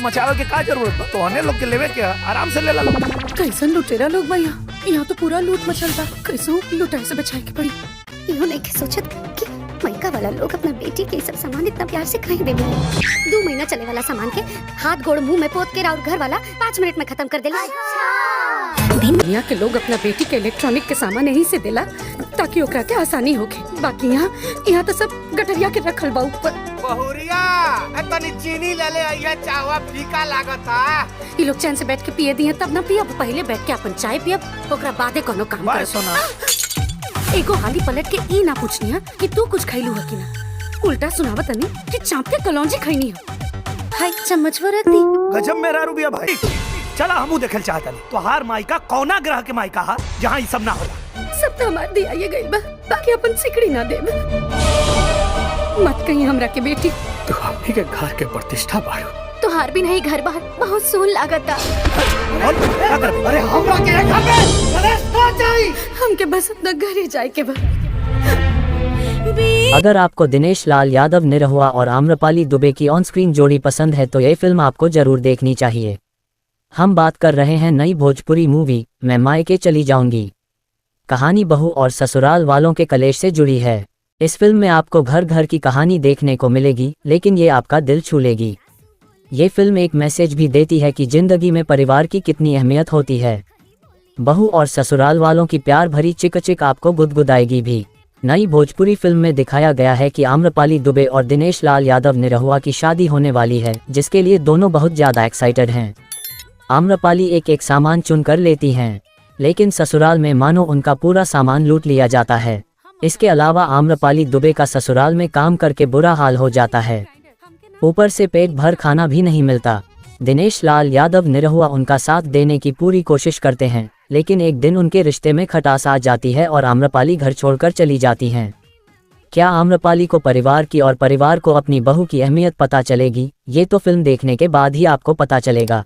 मचावे के का जरूरत बा? तो अन्य लोग के लेवे के आराम से ले ला लोग। कैसन लुटेरा लोग बा यहाँ तो पूरा लूट मचल बा। कैसो लुटाए से बचाए के पड़ी। इहो नहीं के सोचत कि मायका वाला लोग अपना बेटी के सब सामान इतना प्यार से कहीं देवे। 2 महीना चले वाला सामान के हाथ गोड़ मुंह में पोत के और घर वाला 5 मिनट में खत्म कर देला। दुनिया के लोग अपना बेटी के इलेक्ट्रॉनिक के सामान यहीं से देला ताकि ओकरा के आसानी होके। बाकी यहाँ तो सब गटरिया के रखल बा ऊपर। बहुरिया तनी चीनी ले ले आइया, चाहवा फीका लागता। ये लोग चैन से बैठ के पिए दिए तब ना पियब, पहले बैठ के अपन चाय पियब ओकरा बादे कोनो काम कर। सोना एगो हाली पलट के ई ना पूछनिया कि तू कुछ खैलू है कि ना, उल्टा सुनावत तनी कि चाप के कलौंजी खैनी है। हाय चम्मच वो रख दी। गजब मेरा रुबिया भाई। चला हमू देखल चाहता नहीं तो हार माइका कौना ग्रह के माइका हा जहाँ ये सब ना होला। सब तो हमार दिया ये गई बा, बाकी अपन सिकड़ी ना देब। मत कहीं हमरा के बेटी। तो हमनी के घर के प्रतिष्ठा बाड़ू। तो हार भी नहीं घर बाहर बहुत सोन लागता। अरे हमरा के घर में गणेश ना चाहिए। हमके बस अपना घरे जाए के बा। अगर आपको दिनेश लाल यादव निरहुआ और आम्रपाली दुबे की ऑन स्क्रीन जोड़ी पसंद है तो ये फिल्म आपको जरूर देखनी चाहिए। हम बात कर रहे हैं नई भोजपुरी मूवी मैं मायके चली जाऊंगी। कहानी बहू और ससुराल वालों के कलेश से जुड़ी है। इस फिल्म में आपको घर घर की कहानी देखने को मिलेगी, लेकिन ये आपका दिल छू लेगी। ये फिल्म एक मैसेज भी देती है कि जिंदगी में परिवार की कितनी अहमियत होती है। बहू और ससुराल वालों की प्यार भरी चिक आपको गुदगुदाएगी भी। नई भोजपुरी फिल्म में दिखाया गया है कि आम्रपाली दुबे और दिनेश लाल यादव निरहुआ की शादी होने वाली है, जिसके लिए दोनों बहुत ज़्यादा एक्साइटेड हैं। आम्रपाली एक सामान चुनकर लेती हैं, लेकिन ससुराल में मानो उनका पूरा सामान लूट लिया जाता है। इसके अलावा आम्रपाली दुबे का ससुराल में काम करके बुरा हाल हो जाता है, ऊपर से पेट भर खाना भी नहीं मिलता। दिनेश लाल यादव निरहुआ उनका साथ देने की पूरी कोशिश करते हैं, लेकिन एक दिन उनके रिश्ते में खटास आ जाती है और आम्रपाली घर छोड़कर चली जाती हैं। क्या आम्रपाली को परिवार की और परिवार को अपनी बहू की अहमियत पता चलेगी? ये तो फिल्म देखने के बाद ही आपको पता चलेगा।